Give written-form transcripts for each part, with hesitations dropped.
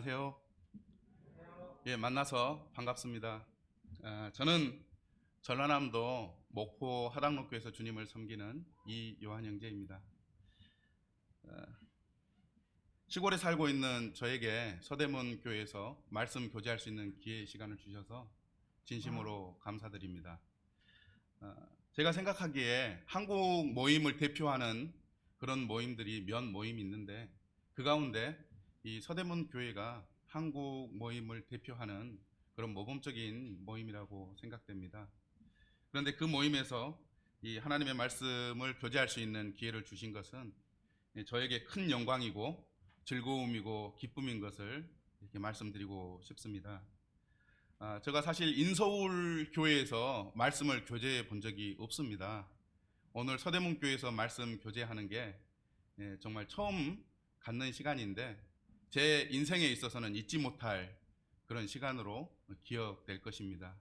안녕하세요. 예, 만나서 반갑습니다. 저는 전라남도 목포 하당로교에서 주님을 섬기는 이요한 형제입니다. 시골에 살고 있는 저에게 서대문 교회에서 말씀 교제할 수 있는 기회 시간을 주셔서 진심으로 감사드립니다. 제가 생각하기에 한국 모임을 대표하는 그런 모임들이 몇 모임이 있는데 그 가운데 이 서대문 교회가 한국 모임을 대표하는 그런 모범적인 모임이라고 생각됩니다. 그런데 그 모임에서 이 하나님의 말씀을 교제할 수 있는 기회를 주신 것은 저에게 큰 영광이고 즐거움이고 기쁨인 것을 이렇게 말씀드리고 싶습니다. 제가 사실 인서울 교회에서 말씀을 교제해 본 적이 없습니다. 오늘 서대문 교회에서 말씀 교제하는 게 정말 처음 갖는 시간인데 제 인생에 있어서는 잊지 못할 그런 시간으로 기억될 것입니다.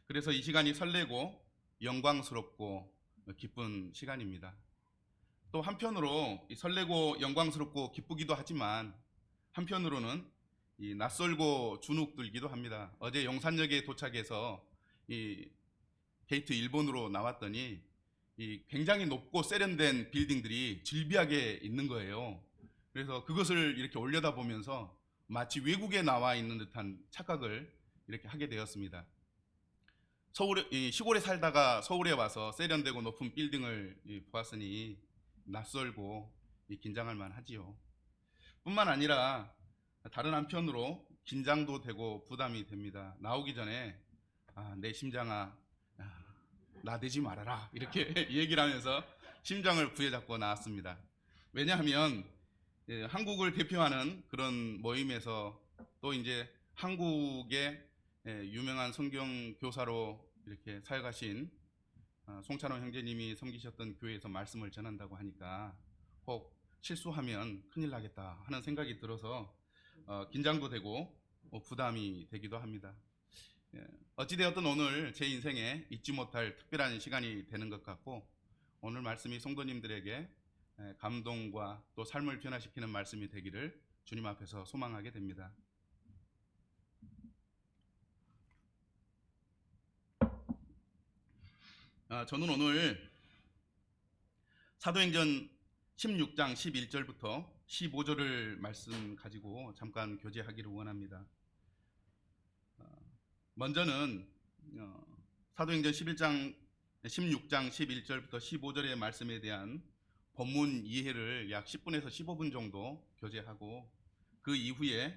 그래서 이 시간이 설레고 영광스럽고 기쁜 시간입니다. 또 한편으로 설레고 영광스럽고 기쁘기도 하지만 한편으로는 이 낯설고 주눅들기도 합니다. 어제 용산역에 도착해서 이 게이트 1번으로 나왔더니 이 굉장히 높고 세련된 빌딩들이 질비하게 있는 거예요. 그래서 그것을 이렇게 올려다보면서 마치 외국에 나와 있는 듯한 착각을 이렇게 하게 되었습니다. 시골에 살다가 서울에 와서 세련되고 높은 빌딩을 보았으니 낯설고 긴장할 만하지요. 뿐만 아니라 다른 한편으로 긴장도 되고 부담이 됩니다. 나오기 전에 내 심장아 나대지 말아라 이렇게 얘기를 하면서 심장을 부여잡고 나왔습니다. 왜냐하면 한국을 대표하는 그런 모임에서 또 이제 한국의 유명한 성경 교사로 이렇게 사역하신 송찬호 형제님이 섬기셨던 교회에서 말씀을 전한다고 하니까 혹 실수하면 큰일 나겠다 하는 생각이 들어서 긴장도 되고 부담이 되기도 합니다. 어찌되었든 오늘 제 인생에 잊지 못할 특별한 시간이 되는 것 같고 오늘 말씀이 성도님들에게 감동과 또 삶을 변화시키는 말씀이 되기를 주님 앞에서 소망하게 됩니다. 저는 오늘 사도행전 16장 11절부터 15절을 말씀 가지고 잠깐 교제하기를 원합니다. 먼저는 사도행전 16장 11절부터 15절의 말씀에 대한 본문 이해를 약 10분에서 15분 정도 교제하고 그 이후에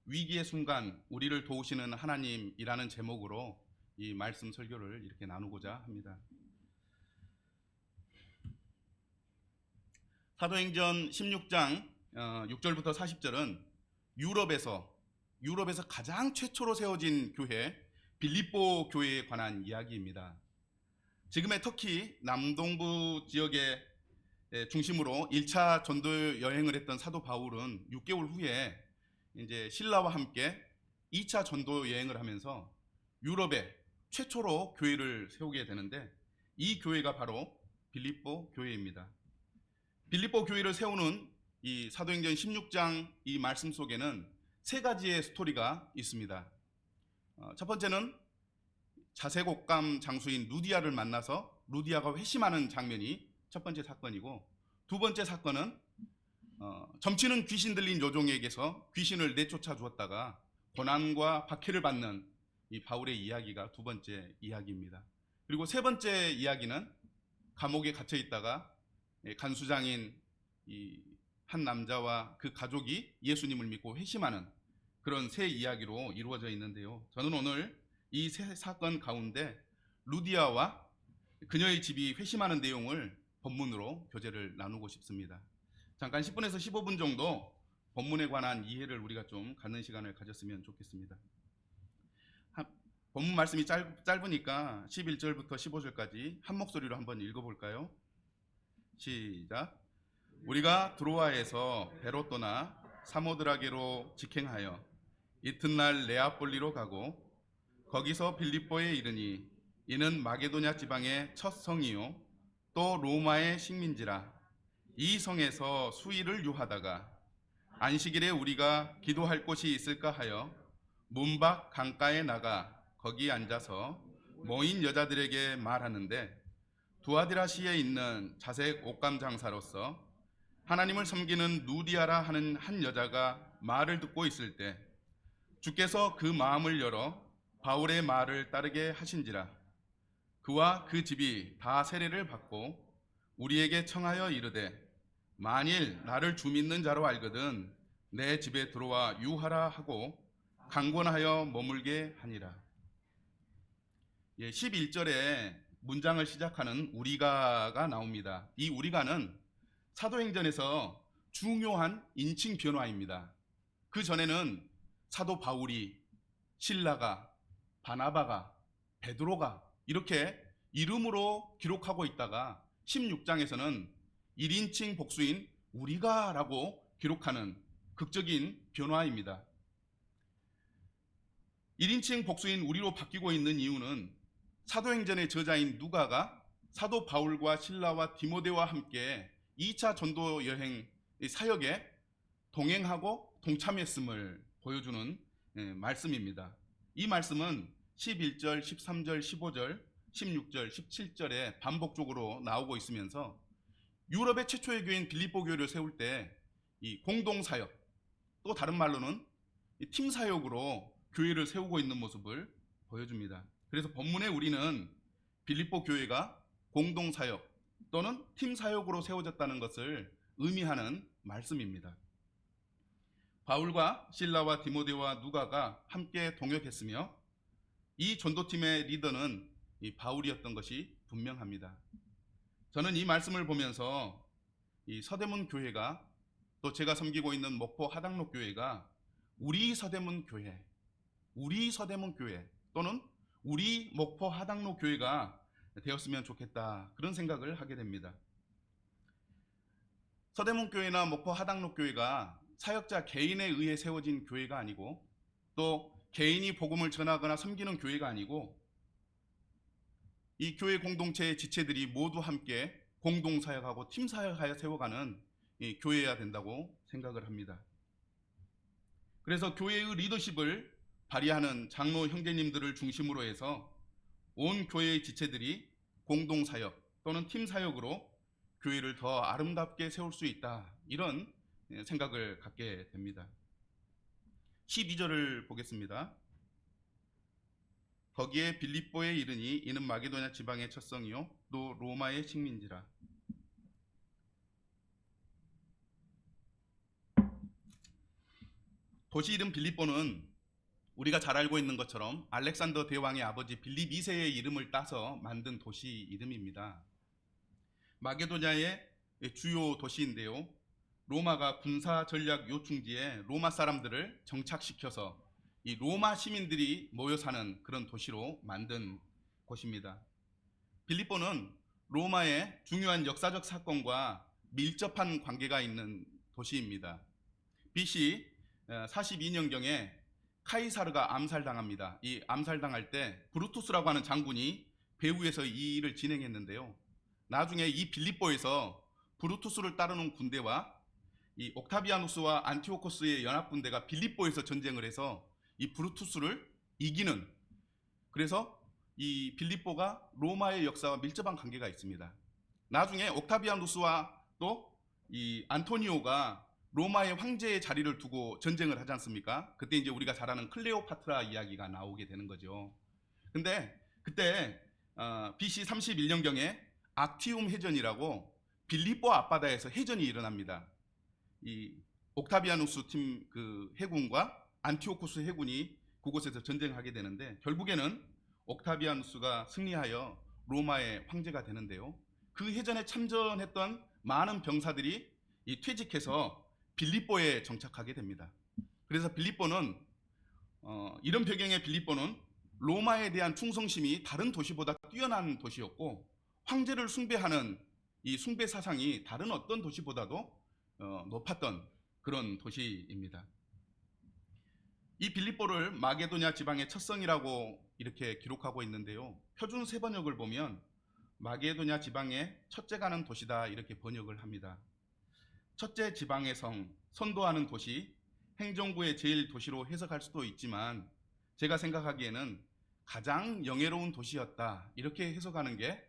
위기의 순간 우리를 도우시는 하나님이라는 제목으로 이 말씀 설교를 이렇게 나누고자 합니다. 사도행전 16장 6절부터 40절은 유럽에서 가장 최초로 세워진 교회 빌립보 교회에 관한 이야기입니다. 지금의 터키 남동부 지역에 중심으로 1차 전도 여행을 했던 사도 바울은 6개월 후에 이제 신라와 함께 2차 전도 여행을 하면서 유럽에 최초로 교회를 세우게 되는데 이 교회가 바로 빌립보 교회입니다. 빌립보 교회를 세우는 이 사도행전 16장 이 말씀 속에는 세 가지의 스토리가 있습니다. 첫 번째는 자색옥감 장수인 루디아를 만나서 루디아가 회심하는 장면이 첫 번째 사건이고, 두 번째 사건은 점치는 귀신 들린 요종에게서 귀신을 내쫓아 주었다가 고난과 박해를 받는 이 바울의 이야기가 두 번째 이야기입니다. 그리고 세 번째 이야기는 감옥에 갇혀 있다가 간수장인 이 한 남자와 그 가족이 예수님을 믿고 회심하는 그런 세 이야기로 이루어져 있는데요. 저는 오늘 이 세 사건 가운데 루디아와 그녀의 집이 회심하는 내용을 본문으로 교제를 나누고 싶습니다. 잠깐 10분에서 15분 정도 본문에 관한 이해를 우리가 좀 갖는 시간을 가졌으면 좋겠습니다. 본문 말씀이 짧으니까 11절부터 15절까지 한 목소리로 한번 읽어볼까요? 시작. 우리가 드로아에서 배로 떠나 사모드라게로 직행하여 이튿날 네아폴리로 가고 거기서 빌립보에 이르니 이는 마게도냐 지방의 첫 성이요 또 로마의 식민지라. 이 성에서 수일을 유하다가 안식일에 우리가 기도할 곳이 있을까 하여 문밖 강가에 나가 거기 앉아서 모인 여자들에게 말하는데, 두아디라시에 있는 자색 옷감 장사로서 하나님을 섬기는 누디아라 하는 한 여자가 말을 듣고 있을 때 주께서 그 마음을 열어 바울의 말을 따르게 하신지라. 그와 그 집이 다 세례를 받고 우리에게 청하여 이르되, 만일 나를 주 믿는 자로 알거든 내 집에 들어와 유하라 하고 강권하여 머물게 하니라. 11절에 문장을 시작하는 우리가가 나옵니다. 이 우리가는 사도행전에서 중요한 인칭 변화입니다. 그 전에는 사도 바울이, 실라가, 바나바가, 베드로가 이렇게 이름으로 기록하고 있다가 16장에서는 1인칭 복수인 우리가라고 기록하는 극적인 변화입니다. 1인칭 복수인 우리로 바뀌고 있는 이유는 사도행전의 저자인 누가가 사도 바울과 실라와 디모데와 함께 2차 전도 여행 사역에 동행하고 동참했음을 보여주는 말씀입니다. 이 말씀은 11절, 13절, 15절, 16절, 17절에 반복적으로 나오고 있으면서 유럽의 최초의 교회인 빌립보 교회를 세울 때 이 공동 사역, 또 다른 말로는 팀 사역으로 교회를 세우고 있는 모습을 보여줍니다. 그래서 본문에 우리는 빌립보 교회가 공동 사역 또는 팀 사역으로 세워졌다는 것을 의미하는 말씀입니다. 바울과 실라와 디모데와 누가가 함께 동역했으며 이 전도팀의 리더는 이 바울이었던 것이 분명합니다. 저는 이 말씀을 보면서 이 서대문 교회가, 또 제가 섬기고 있는 목포 하당로 교회가 우리 서대문 교회 또는 우리 목포 하당로 교회가 되었으면 좋겠다, 그런 생각을 하게 됩니다. 서대문 교회나 목포 하당로 교회가 사역자 개인에 의해 세워진 교회가 아니고, 또 개인이 복음을 전하거나 섬기는 교회가 아니고, 이 교회 공동체의 지체들이 모두 함께 공동 사역하고 팀 사역하여 세워가는 이 교회여야 된다고 생각을 합니다. 그래서 교회의 리더십을 발휘하는 장로 형제님들을 중심으로 해서 온 교회의 지체들이 공동 사역 또는 팀 사역으로 교회를 더 아름답게 세울 수 있다, 이런 생각을 갖게 됩니다. 12절을 보겠습니다. 거기에 빌립보에 이르니 이는 마게도냐 지방의 첫 성이요 또 로마의 식민지라. 도시 이름 빌립보는 우리가 잘 알고 있는 것처럼 알렉산더 대왕의 아버지 빌립 2세의 이름을 따서 만든 도시 이름입니다. 마게도냐의 주요 도시인데요, 로마가 군사 전략 요충지에 로마 사람들을 정착시켜서 이 로마 시민들이 모여 사는 그런 도시로 만든 곳입니다. 빌립보는 로마의 중요한 역사적 사건과 밀접한 관계가 있는 도시입니다. BC 42년경에 카이사르가 암살당합니다. 이 암살당할 때 브루투스라고 하는 장군이 배후에서 이 일을 진행했는데요, 나중에 이 빌립보에서 브루투스를 따르는 군대와 이 옥타비아누스와 안티오코스의 연합군대가 빌립보에서 전쟁을 해서 이 브루투스를 이기는, 그래서 이 빌립보가 로마의 역사와 밀접한 관계가 있습니다. 나중에 옥타비아누스와 또 이 안토니오가 로마의 황제의 자리를 두고 전쟁을 하지 않습니까? 그때 이제 우리가 잘 아는 클레오파트라 이야기가 나오게 되는 거죠. 근데 그때 BC 31년경에 악티움 해전이라고 빌립보 앞바다에서 해전이 일어납니다. 이 옥타비아누스 팀 그 해군과 안티오코스 해군이 그곳에서 전쟁하게 되는데, 결국에는 옥타비아누스가 승리하여 로마의 황제가 되는데요, 그 해전에 참전했던 많은 병사들이 이 퇴직해서 빌립보에 정착하게 됩니다. 그래서 빌립보는 이런 배경의 빌립보는 로마에 대한 충성심이 다른 도시보다 뛰어난 도시였고, 황제를 숭배하는 이 숭배 사상이 다른 어떤 도시보다도 높았던 그런 도시입니다. 이 빌립보를 마게도냐 지방의 첫 성이라고 이렇게 기록하고 있는데요, 표준 세번역을 보면 마게도냐 지방의 첫째 가는 도시다, 이렇게 번역을 합니다. 첫째 지방의 성, 선도하는 도시, 행정부의 제일 도시로 해석할 수도 있지만 제가 생각하기에는 가장 영예로운 도시였다, 이렇게 해석하는 게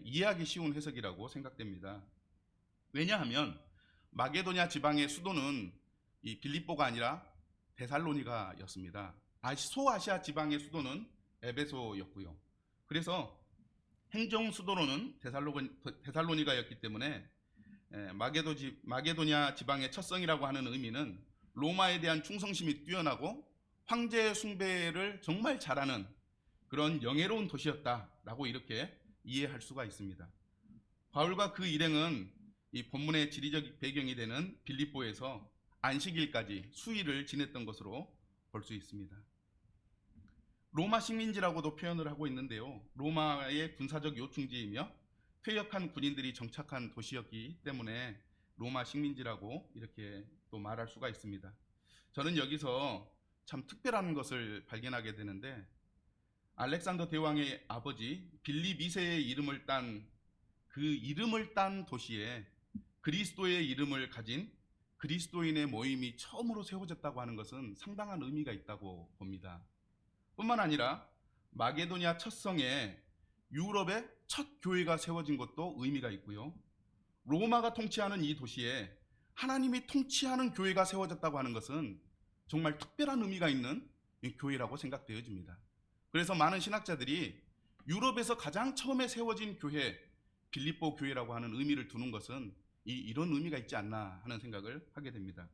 이해하기 쉬운 해석이라고 생각됩니다. 왜냐하면 마게도냐 지방의 수도는 이 빌립보가 아니라 데살로니가였습니다. 소아시아 지방의 수도는 에베소였고요. 그래서 행정 수도로는 데살로니가였기 때문에 마게도냐 지방의 첫성이라고 하는 의미는 로마에 대한 충성심이 뛰어나고 황제 숭배를 정말 잘하는 그런 영예로운 도시였다라고 이렇게 이해할 수가 있습니다. 바울과 그 일행은 이 본문의 지리적 배경이 되는 빌립보에서 안식일까지 수일을 지냈던 것으로 볼 수 있습니다. 로마 식민지라고도 표현을 하고 있는데요. 로마의 군사적 요충지이며 퇴역한 군인들이 정착한 도시였기 때문에 로마 식민지라고 이렇게 또 말할 수가 있습니다. 저는 여기서 참 특별한 것을 발견하게 되는데, 알렉산더 대왕의 아버지 빌립 2세의 이름을 딴 그 이름을 딴 도시에 그리스도의 이름을 가진 그리스도인의 모임이 처음으로 세워졌다고 하는 것은 상당한 의미가 있다고 봅니다. 뿐만 아니라 마게도냐 첫성에 유럽의 첫 교회가 세워진 것도 의미가 있고요. 로마가 통치하는 이 도시에 하나님이 통치하는 교회가 세워졌다고 하는 것은 정말 특별한 의미가 있는 교회라고 생각되어집니다. 그래서 많은 신학자들이 유럽에서 가장 처음에 세워진 교회, 빌립보 교회라고 하는 의미를 두는 것은 이런 의미가 있지 않나 하는 생각을 하게 됩니다.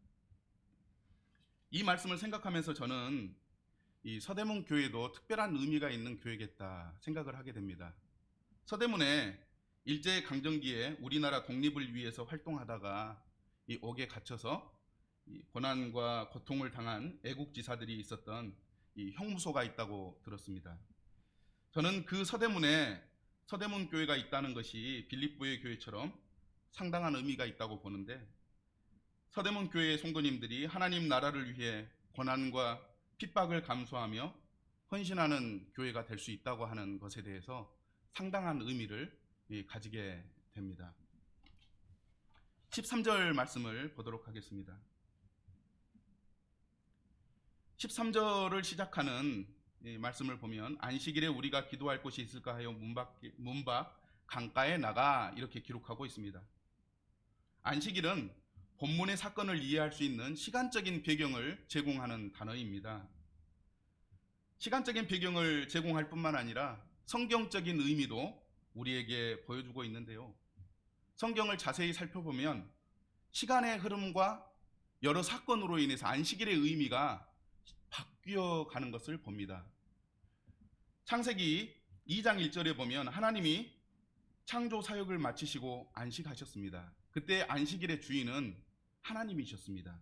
이 말씀을 생각하면서 저는 이 서대문 교회도 특별한 의미가 있는 교회겠다 생각을 하게 됩니다. 서대문에 일제강점기에 우리나라 독립을 위해서 활동하다가 이 옥에 갇혀서 이 고난과 고통을 당한 애국지사들이 있었던 이 형무소가 있다고 들었습니다. 저는 그 서대문 교회가 있다는 것이 빌립보의 교회처럼 상당한 의미가 있다고 보는데, 서대문 교회의 성도님들이 하나님 나라를 위해 고난과 핍박을 감수하며 헌신하는 교회가 될 수 있다고 하는 것에 대해서 상당한 의미를 가지게 됩니다. 13절 말씀을 보도록 하겠습니다. 13절을 시작하는 말씀을 보면 안식일에 우리가 기도할 곳이 있을까 하여 문 밖 강가에 나가, 이렇게 기록하고 있습니다. 안식일은 본문의 사건을 이해할 수 있는 시간적인 배경을 제공하는 단어입니다. 시간적인 배경을 제공할 뿐만 아니라 성경적인 의미도 우리에게 보여주고 있는데요. 성경을 자세히 살펴보면 시간의 흐름과 여러 사건으로 인해서 안식일의 의미가 바뀌어가는 것을 봅니다. 창세기 2장 1절에 보면 하나님이 창조 사역을 마치시고 안식하셨습니다. 그때 안식일의 주인은 하나님이셨습니다.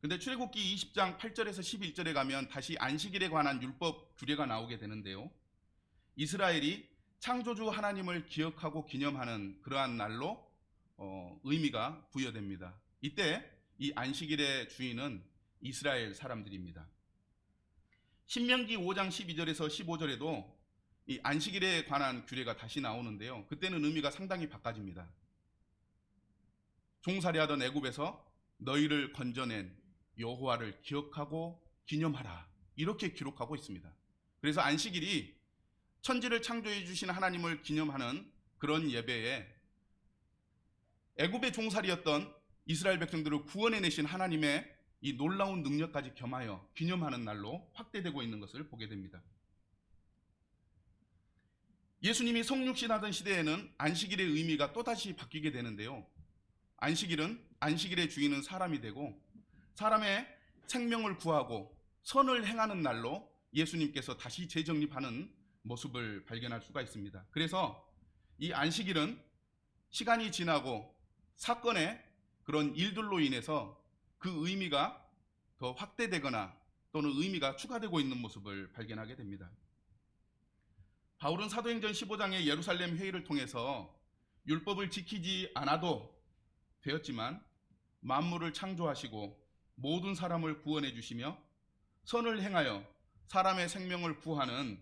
근데 출애굽기 20장 8절에서 11절에 가면 다시 안식일에 관한 율법 규례가 나오게 되는데요. 이스라엘이 창조주 하나님을 기억하고 기념하는 그러한 날로 의미가 부여됩니다. 이때 이 안식일의 주인은 이스라엘 사람들입니다. 신명기 5장 12절에서 15절에도 이 안식일에 관한 규례가 다시 나오는데요. 그때는 의미가 상당히 바꿔집니다. 종살이하던 애굽에서 너희를 건져낸 여호와를 기억하고 기념하라, 이렇게 기록하고 있습니다. 그래서 안식일이 천지를 창조해 주신 하나님을 기념하는 그런 예배에 애굽의 종살이였던 이스라엘 백성들을 구원해내신 하나님의 이 놀라운 능력까지 겸하여 기념하는 날로 확대되고 있는 것을 보게 됩니다. 예수님이 성육신하던 시대에는 안식일의 의미가 또다시 바뀌게 되는데요. 안식일의 주인은 사람이 되고 사람의 생명을 구하고 선을 행하는 날로 예수님께서 다시 재정립하는 모습을 발견할 수가 있습니다. 그래서 이 안식일은 시간이 지나고 사건의 그런 일들로 인해서 그 의미가 더 확대되거나 또는 의미가 추가되고 있는 모습을 발견하게 됩니다. 바울은 사도행전 15장의 예루살렘 회의를 통해서 율법을 지키지 않아도 되었지만 만물을 창조하시고 모든 사람을 구원해 주시며 선을 행하여 사람의 생명을 구하는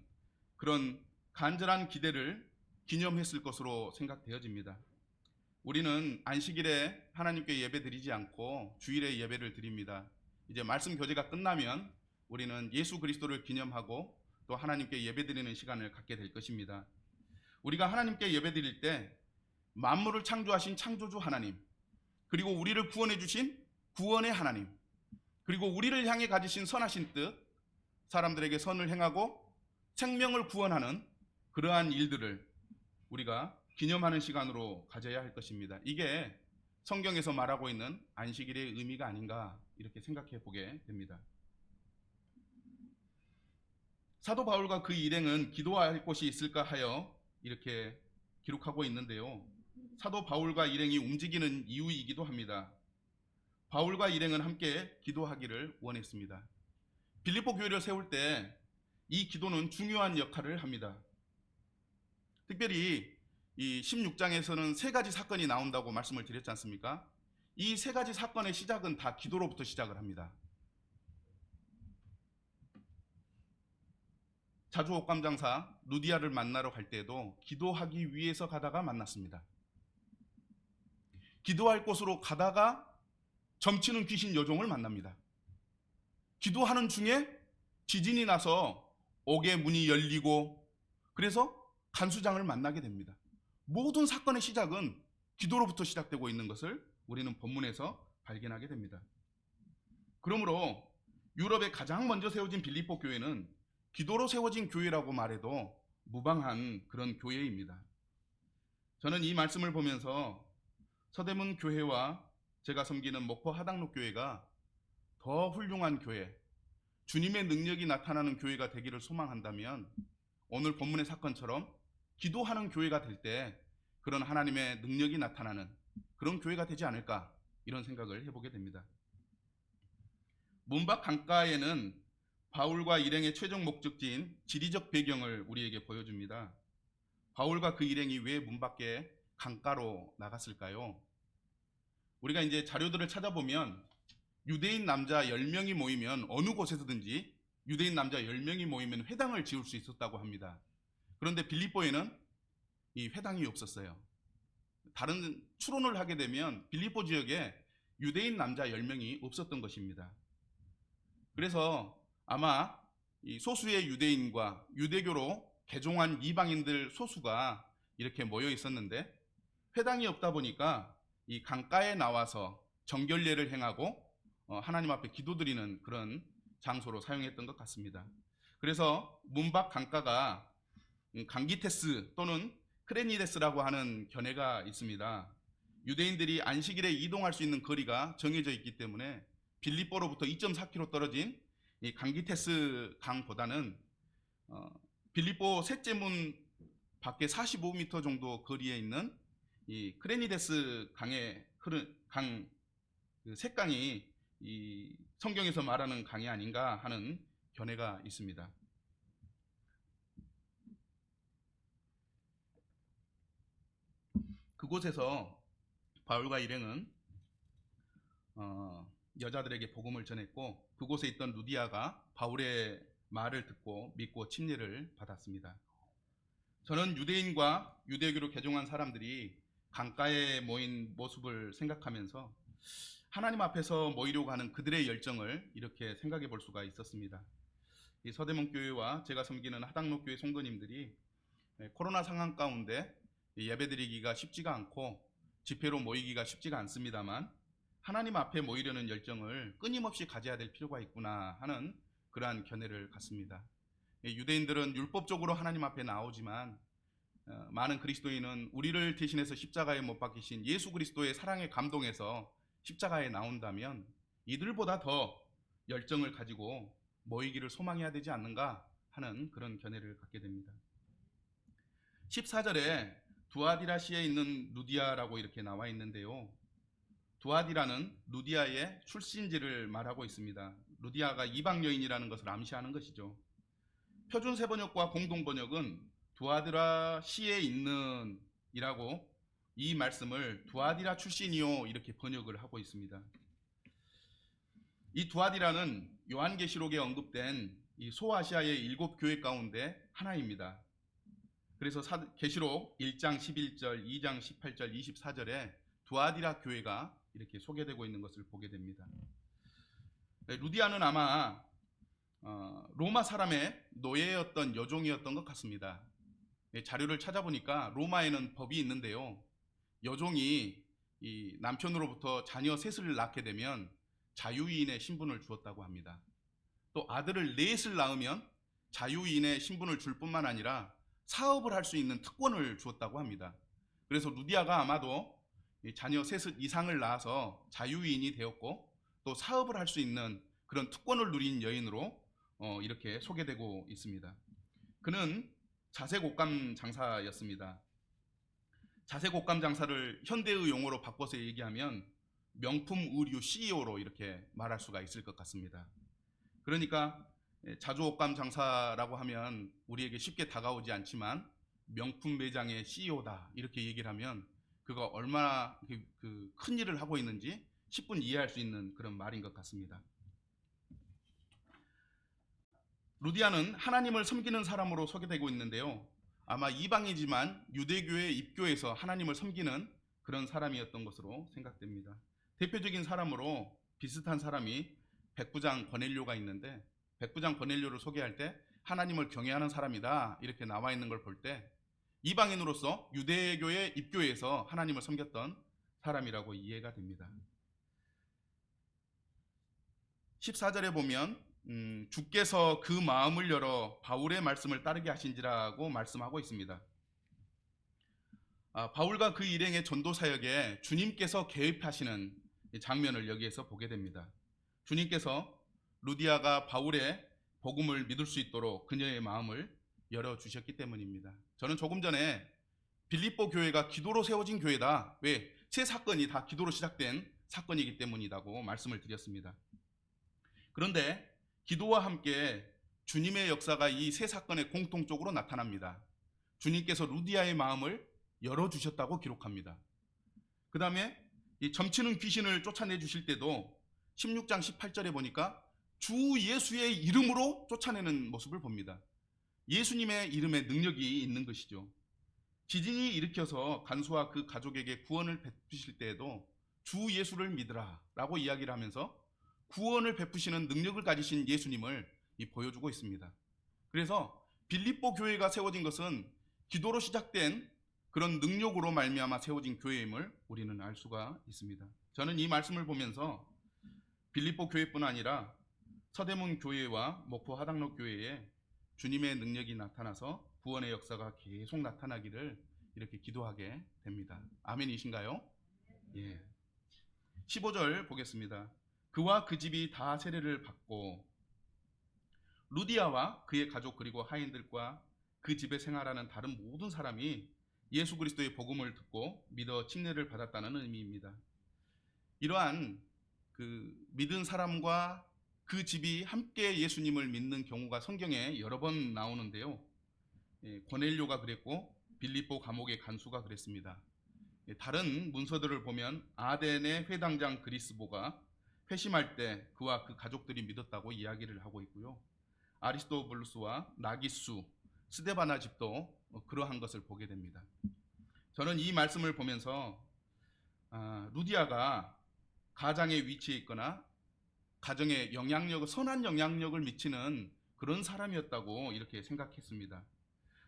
그런 간절한 기대를 기념했을 것으로 생각되어집니다. 우리는 안식일에 하나님께 예배 드리지 않고 주일에 예배를 드립니다. 이제 말씀 교제가 끝나면 우리는 예수 그리스도를 기념하고 또 하나님께 예배 드리는 시간을 갖게 될 것입니다. 우리가 하나님께 예배 드릴 때 만물을 창조하신 창조주 하나님, 그리고 우리를 구원해 주신 구원의 하나님, 그리고 우리를 향해 가지신 선하신 뜻, 사람들에게 선을 행하고 생명을 구원하는 그러한 일들을 우리가 기념하는 시간으로 가져야 할 것입니다. 이게 성경에서 말하고 있는 안식일의 의미가 아닌가 이렇게 생각해 보게 됩니다. 사도 바울과 그 일행은 기도할 곳이 있을까 하여 이렇게 기록하고 있는데요. 사도 바울과 일행이 움직이는 이유이기도 합니다. 바울과 일행은 함께 기도하기를 원했습니다. 빌립보 교회를 세울 때 이 기도는 중요한 역할을 합니다. 특별히 이 16장에서는 세 가지 사건이 나온다고 말씀을 드렸지 않습니까? 이 세 가지 사건의 시작은 다 기도로부터 시작을 합니다. 자주 옷감장사 루디아를 만나러 갈 때도 기도하기 위해서 가다가 만났습니다. 기도할 곳으로 가다가 점치는 귀신 여종을 만납니다. 기도하는 중에 지진이 나서 옥의 문이 열리고 그래서 간수장을 만나게 됩니다. 모든 사건의 시작은 기도로부터 시작되고 있는 것을 우리는 본문에서 발견하게 됩니다. 그러므로 유럽에 가장 먼저 세워진 빌립보 교회는 기도로 세워진 교회라고 말해도 무방한 그런 교회입니다. 저는 이 말씀을 보면서 서대문 교회와 제가 섬기는 목포 하당로 교회가 더 훌륭한 교회, 주님의 능력이 나타나는 교회가 되기를 소망한다면 오늘 본문의 사건처럼 기도하는 교회가 될 때 그런 하나님의 능력이 나타나는 그런 교회가 되지 않을까 이런 생각을 해보게 됩니다. 문밖 강가에는 바울과 일행의 최종 목적지인 지리적 배경을 우리에게 보여줍니다. 바울과 그 일행이 왜 문 밖에 강가로 나갔을까요? 우리가 이제 자료들을 찾아보면 유대인 남자 10명이 모이면 어느 곳에서든지 유대인 남자 10명이 모이면 회당을 지을 수 있었다고 합니다. 그런데 빌립보에는 이 회당이 없었어요. 다른 추론을 하게 되면 빌립보 지역에 유대인 남자 10명이 없었던 것입니다. 그래서 아마 이 소수의 유대인과 유대교로 개종한 이방인들 소수가 이렇게 모여 있었는데 회당이 없다 보니까 이 강가에 나와서 정결례를 행하고 하나님 앞에 기도드리는 그런 장소로 사용했던 것 같습니다. 그래서 문밖 강가가 강기테스 또는 크레니데스라고 하는 견해가 있습니다. 유대인들이 안식일에 이동할 수 있는 거리가 정해져 있기 때문에 빌립보로부터 2.4km 떨어진 이 강기테스 강보다는 빌립보 셋째 문 밖에 45m 정도 거리에 있는 이 크레니데스 강의 흐른 강 셋강이 이 성경에서 말하는 강이 아닌가 하는 견해가 있습니다. 그곳에서 바울과 일행은 여자들에게 복음을 전했고 그곳에 있던 루디아가 바울의 말을 듣고 믿고 침례를 받았습니다. 저는 유대인과 유대교로 개종한 사람들이 강가에 모인 모습을 생각하면서 하나님 앞에서 모이려고 하는 그들의 열정을 이렇게 생각해 볼 수가 있었습니다. 이 서대문 교회와 제가 섬기는 하당로 교회 성도님들이 코로나 상황 가운데 예배드리기가 쉽지가 않고 집회로 모이기가 쉽지가 않습니다만 하나님 앞에 모이려는 열정을 끊임없이 가져야 될 필요가 있구나 하는 그러한 견해를 갖습니다. 유대인들은 율법적으로 하나님 앞에 나오지만 많은 그리스도인은 우리를 대신해서 십자가에 못 박히신 예수 그리스도의 사랑에 감동해서 십자가에 나온다면 이들보다 더 열정을 가지고 모이기를 소망해야 되지 않는가 하는 그런 견해를 갖게 됩니다. 14절에 두아디라시에 있는 루디아라고 이렇게 나와 있는데요. 두아디라는 루디아의 출신지를 말하고 있습니다. 루디아가 이방 여인이라는 것을 암시하는 것이죠. 표준 세번역과 공동 번역은 두아디라시에 있는 이라고 이 말씀을 두아디라 출신이요 이렇게 번역을 하고 있습니다. 이 두아디라는 요한계시록에 언급된 이 소아시아의 7 교회 가운데 하나입니다. 그래서 계시록 1장 11절, 2장 18절, 24절에 두아디라 교회가 이렇게 소개되고 있는 것을 보게 됩니다. 루디아는 아마 로마 사람의 노예였던 여종이었던 것 같습니다. 자료를 찾아보니까 로마에는 법이 있는데요. 여종이 이 남편으로부터 자녀 셋을 낳게 되면 자유인의 신분을 주었다고 합니다. 또 아들을 넷을 낳으면 자유인의 신분을 줄 뿐만 아니라 사업을 할 수 있는 특권을 주었다고 합니다. 그래서 루디아가 아마도 자녀 셋 이상을 낳아서 자유인이 되었고 또 사업을 할 수 있는 그런 특권을 누린 여인으로 이렇게 소개되고 있습니다. 그는 자색옷감 장사였습니다. 자색옷감 장사를 현대의 용어로 바꿔서 얘기하면 명품 의류 CEO로 이렇게 말할 수가 있을 것 같습니다. 그러니까 자주옷감 장사라고 하면 우리에게 쉽게 다가오지 않지만 명품 매장의 CEO다 이렇게 얘기를 하면 그가 얼마나 큰 일을 하고 있는지 10분 이해할 수 있는 그런 말인 것 같습니다. 루디아는 하나님을 섬기는 사람으로 소개되고 있는데요. 아마 이방이지만 유대교에 입교해서 하나님을 섬기는 그런 사람이었던 것으로 생각됩니다. 대표적인 사람으로 비슷한 사람이 백부장 고넬료가 있는데 백부장 고넬료를 소개할 때 하나님을 경외하는 사람이다 이렇게 나와 있는 걸 볼 때 이방인으로서 유대교에 입교해서 하나님을 섬겼던 사람이라고 이해가 됩니다. 14절에 보면 주께서 그 마음을 열어 바울의 말씀을 따르게 하신지라고 말씀하고 있습니다. 바울과 그 일행의 전도 사역에 주님께서 개입하시는 장면을 여기에서 보게 됩니다. 주님께서 루디아가 바울의 복음을 믿을 수 있도록 그녀의 마음을 열어주셨기 때문입니다. 저는 조금 전에 빌립보 교회가 기도로 세워진 교회다. 왜? 세 사건이 다 기도로 시작된 사건이기 때문이라고 말씀을 드렸습니다. 그런데 기도와 함께 주님의 역사가 이 세 사건의 공통적으로 나타납니다. 주님께서 루디아의 마음을 열어주셨다고 기록합니다. 그 다음에 이 점치는 귀신을 쫓아내 주실 때도 16장 18절에 보니까 주 예수의 이름으로 쫓아내는 모습을 봅니다. 예수님의 이름에 능력이 있는 것이죠. 지진이 일으켜서 간수와 그 가족에게 구원을 베푸실 때에도 주 예수를 믿으라 라고 이야기를 하면서 구원을 베푸시는 능력을 가지신 예수님을 보여주고 있습니다. 그래서 빌립보 교회가 세워진 것은 기도로 시작된 그런 능력으로 말미암아 세워진 교회임을 우리는 알 수가 있습니다. 저는 이 말씀을 보면서 빌립보 교회뿐 아니라 서대문 교회와 목포 하당로 교회에 주님의 능력이 나타나서 구원의 역사가 계속 나타나기를 이렇게 기도하게 됩니다. 아멘이신가요? 예. 15절 보겠습니다. 그와 그 집이 다 세례를 받고 루디아와 그의 가족 그리고 하인들과 그 집에 생활하는 다른 모든 사람이 예수 그리스도의 복음을 듣고 믿어 침례를 받았다는 의미입니다. 이러한 믿은 사람과 그 집이 함께 예수님을 믿는 경우가 성경에 여러 번 나오는데요. 고넬료가 그랬고 빌립보 감옥의 간수가 그랬습니다. 다른 문서들을 보면 아덴의 회당장 그리스보가 회심할 때 그와 그 가족들이 믿었다고 이야기를 하고 있고요. 아리스토블루스와 나기수, 스데바나 집도 그러한 것을 보게 됩니다. 저는 이 말씀을 보면서 루디아가 가장에 위치해 있거나 가정에 선한 영향력을 미치는 그런 사람이었다고 이렇게 생각했습니다.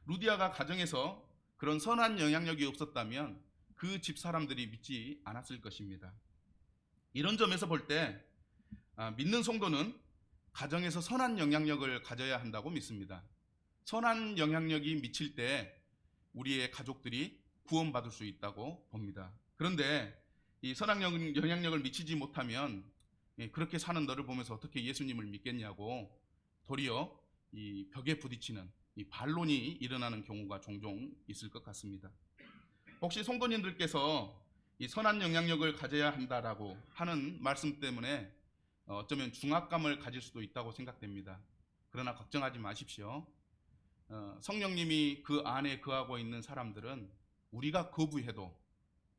루디아가 가정에서 그런 선한 영향력이 없었다면 그 집 사람들이 믿지 않았을 것입니다. 이런 점에서 볼 때 믿는 성도는 가정에서 선한 영향력을 가져야 한다고 믿습니다. 선한 영향력이 미칠 때 우리의 가족들이 구원받을 수 있다고 봅니다. 그런데 이 선한 영향력을 미치지 못하면 그렇게 사는 너를 보면서 어떻게 예수님을 믿겠냐고 도리어 이 벽에 부딪히는 이 반론이 일어나는 경우가 종종 있을 것 같습니다. 혹시 성도님들께서 이 선한 영향력을 가져야 한다라고 하는 말씀 때문에 어쩌면 중압감을 가질 수도 있다고 생각됩니다. 그러나 걱정하지 마십시오. 성령님이 그 안에 거하고 있는 사람들은 우리가 거부해도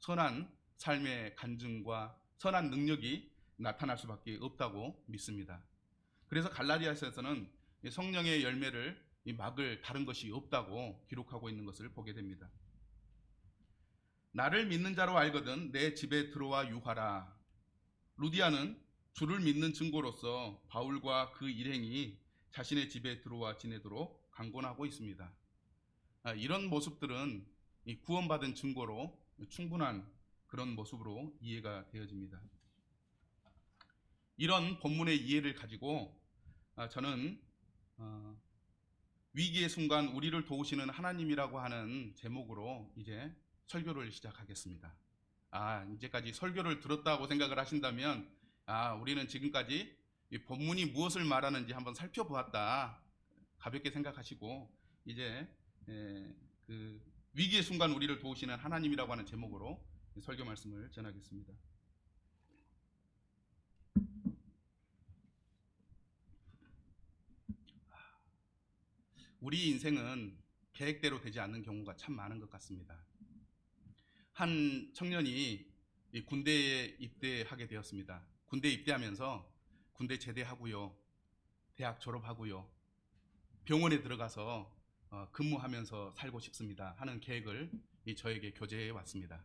선한 삶의 간증과 선한 능력이 나타날 수밖에 없다고 믿습니다. 그래서 갈라디아서에서는 성령의 열매를 이 막을 다른 것이 없다고 기록하고 있는 것을 보게 됩니다. 나를 믿는 자로 알거든 내 집에 들어와 유하라. 루디아는 주를 믿는 증거로서 바울과 그 일행이 자신의 집에 들어와 지내도록 강권하고 있습니다. 이런 모습들은 이 구원받은 증거로 충분한 그런 모습으로 이해가 되어집니다. 이런 본문의 이해를 가지고 저는 위기의 순간 우리를 도우시는 하나님이라고 하는 제목으로 이제 설교를 시작하겠습니다. 이제까지 설교를 들었다고 생각을 하신다면 우리는 지금까지 이 본문이 무엇을 말하는지 한번 살펴보았다 가볍게 생각하시고 이제 그 위기의 순간 우리를 도우시는 하나님이라고 하는 제목으로 설교 말씀을 전하겠습니다. 우리 인생은 계획대로 되지 않는 경우가 참 많은 것 같습니다. 한 청년이 군대에 입대하게 되었습니다. 군대에 입대하면서 군대 제대하고요, 대학 졸업하고요, 병원에 들어가서 근무하면서 살고 싶습니다 하는 계획을 저에게 교제해 왔습니다.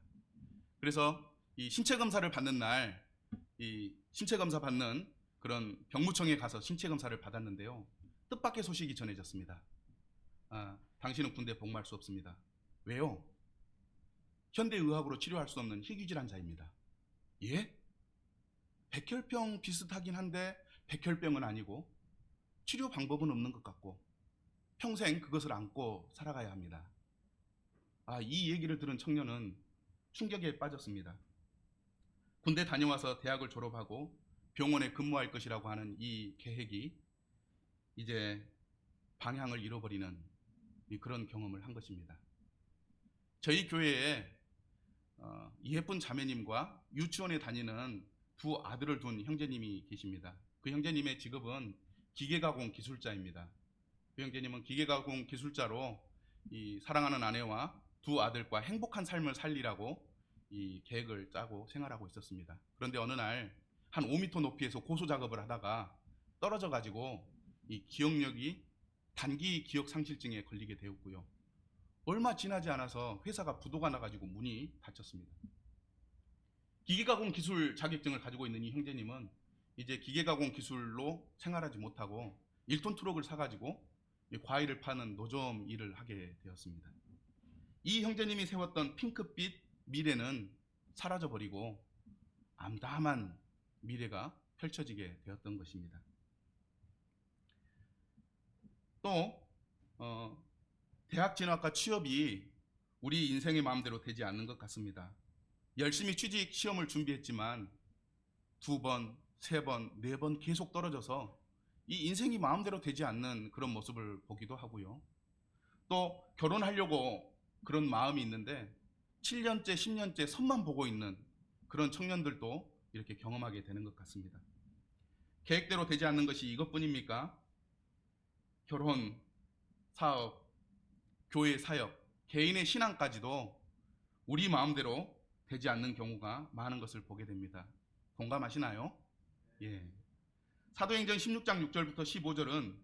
그래서 이 신체 검사를 받는 날, 이 신체 검사 받는 그런 병무청에 가서 신체 검사를 받았는데요, 뜻밖의 소식이 전해졌습니다. 당신은 군대 복무할 수 없습니다. 왜요? 현대의학으로 치료할 수 없는 희귀질환자입니다. 예? 백혈병 비슷하긴 한데 백혈병은 아니고 치료 방법은 없는 것 같고 평생 그것을 안고 살아가야 합니다. 이 얘기를 들은 청년은 충격에 빠졌습니다. 군대 다녀와서 대학을 졸업하고 병원에 근무할 것이라고 하는 이 계획이 이제 방향을 잃어버리는 그런 경험을 한 것입니다. 저희 교회에 예쁜 자매님과 유치원에 다니는 두 아들을 둔 형제님이 계십니다. 그 형제님의 직업은 기계가공 기술자입니다. 그 형제님은 기계가공 기술자로 이 사랑하는 아내와 두 아들과 행복한 삶을 살리라고 이 계획을 짜고 생활하고 있었습니다. 그런데 어느 날 한 5m 높이에서 고소 작업을 하다가 떨어져 가지고 이 기억력이 단기 기억 상실증에 걸리게 되었고요. 얼마 지나지 않아서 회사가 부도가 나가지고 문이 닫혔습니다. 기계가공 기술 자격증을 가지고 있는 이 형제님은 이제 기계가공 기술로 생활하지 못하고 1톤 트럭을 사가지고 과일을 파는 노점 일을 하게 되었습니다. 이 형제님이 세웠던 핑크빛 미래는 사라져버리고 암담한 미래가 펼쳐지게 되었던 것입니다. 또 대학 진학과 취업이 우리 인생의 마음대로 되지 않는 것 같습니다. 열심히 취직 시험을 준비했지만 2번, 3번, 4번 계속 떨어져서 이 인생이 마음대로 되지 않는 그런 모습을 보기도 하고요. 또 결혼하려고 그런 마음이 있는데 7년째, 10년째 선만 보고 있는 그런 청년들도 이렇게 경험하게 되는 것 같습니다. 계획대로 되지 않는 것이 이것뿐입니까? 결혼, 사업, 교회 사역, 개인의 신앙까지도 우리 마음대로 되지 않는 경우가 많은 것을 보게 됩니다. 동감하시나요? 예. 사도행전 16장 6절부터 15절은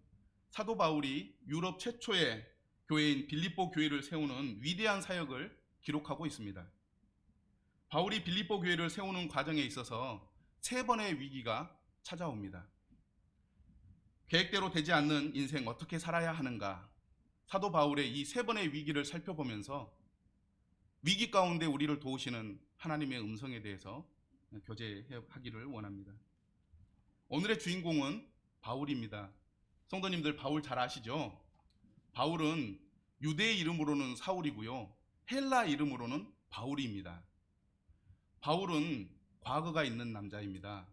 사도 바울이 유럽 최초의 교회인 빌립보 교회를 세우는 위대한 사역을 기록하고 있습니다. 바울이 빌립보 교회를 세우는 과정에 있어서 3번의 위기가 찾아옵니다. 계획대로 되지 않는 인생 어떻게 살아야 하는가? 사도 바울의 이 3번의 위기를 살펴보면서 위기 가운데 우리를 도우시는 하나님의 음성에 대해서 교제하기를 원합니다. 오늘의 주인공은 바울입니다. 성도님들 바울 잘 아시죠? 바울은 유대 이름으로는 사울이고요, 헬라 이름으로는 바울입니다. 바울은 과거가 있는 남자입니다.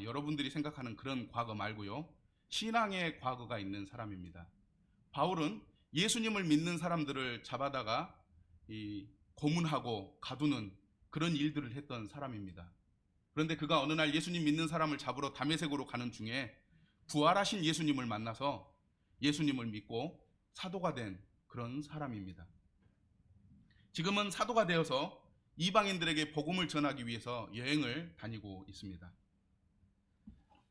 여러분들이 생각하는 그런 과거 말고요, 신앙의 과거가 있는 사람입니다. 바울은 예수님을 믿는 사람들을 잡아다가 고문하고 가두는 그런 일들을 했던 사람입니다. 그런데 그가 어느 날 예수님 믿는 사람을 잡으러 다메섹으로 가는 중에 부활하신 예수님을 만나서 예수님을 믿고 사도가 된 그런 사람입니다. 지금은 사도가 되어서 이방인들에게 복음을 전하기 위해서 여행을 다니고 있습니다.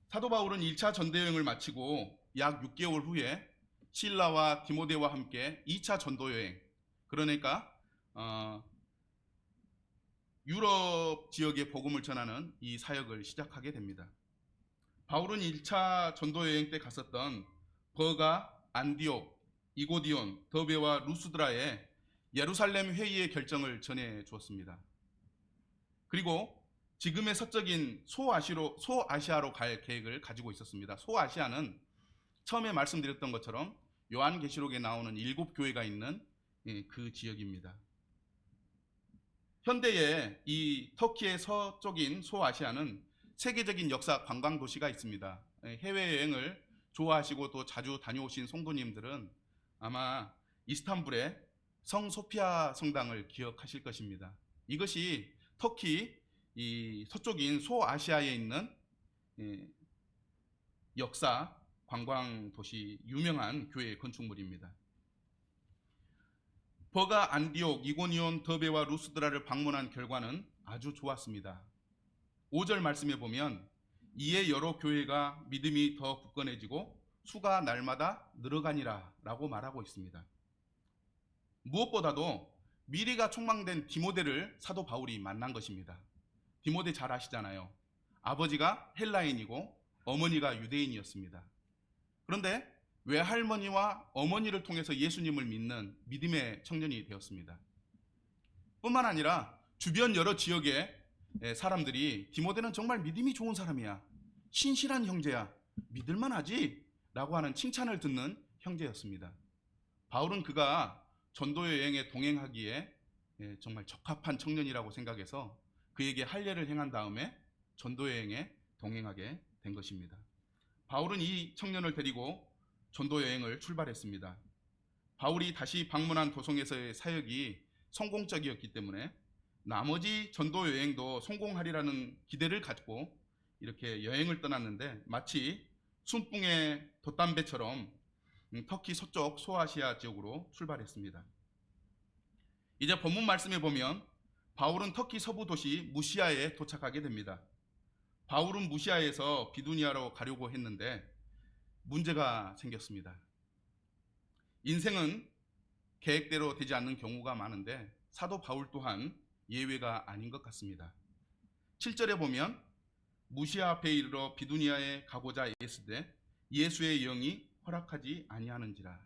사도 바울은 1차 전대여행을 마치고 약 6개월 후에 실라와 디모데와 함께 2차 전도 여행, 그러니까 유럽 지역의 복음을 전하는 이 사역을 시작하게 됩니다. 바울은 1차 전도 여행 때 갔었던 버가, 안디옥, 이고디온, 더베와 루스드라에 예루살렘 회의의 결정을 전해 주었습니다. 그리고 지금의 서적인 소아시아로 갈 계획을 가지고 있었습니다. 소아시아는 처음에 말씀드렸던 것처럼 요한계시록에 나오는 7교회가 있는 그 지역입니다. 현대에 이 터키의 서쪽인 소아시아는 세계적인 역사 관광 도시가 있습니다. 해외여행을 좋아하시고 또 자주 다녀오신 성도님들은 아마 이스탄불의 성 소피아 성당을 기억하실 것입니다. 이것이 터키 이 서쪽인 소아시아에 있는 역사 관광 도시 유명한 교회 건축물입니다. 버가 안디옥, 이고니온, 더베와 루스드라를 방문한 결과는 아주 좋았습니다. 5절 말씀에 보면 이에 여러 교회가 믿음이 더 굳건해지고 수가 날마다 늘어가니라 라고 말하고 있습니다. 무엇보다도 미래가 촉망된 디모데를 사도 바울이 만난 것입니다. 디모데 잘 아시잖아요. 아버지가 헬라인이고 어머니가 유대인이었습니다. 그런데 외할머니와 어머니를 통해서 예수님을 믿는 믿음의 청년이 되었습니다. 뿐만 아니라 주변 여러 지역의 사람들이 디모데는 정말 믿음이 좋은 사람이야, 신실한 형제야, 믿을만하지 라고 하는 칭찬을 듣는 형제였습니다. 바울은 그가 전도 여행에 동행하기에 정말 적합한 청년이라고 생각해서 그에게 할례를 행한 다음에 전도 여행에 동행하게 된 것입니다. 바울은 이 청년을 데리고 전도 여행을 출발했습니다. 바울이 다시 방문한 도성에서의 사역이 성공적이었기 때문에 나머지 전도 여행도 성공하리라는 기대를 갖고 이렇게 여행을 떠났는데 마치 순풍의 돛담배처럼 터키 서쪽 소아시아 지역으로 출발했습니다. 이제 본문 말씀에 보면 바울은 터키 서부 도시 무시아에 도착하게 됩니다. 바울은 무시아에서 비두니아로 가려고 했는데 문제가 생겼습니다. 인생은 계획대로 되지 않는 경우가 많은데 사도 바울 또한 예외가 아닌 것 같습니다. 7절에 보면 무시아 앞에 이르러 비두니아에 가고자 애쓰되 예수의 영이 허락하지 아니하는지라.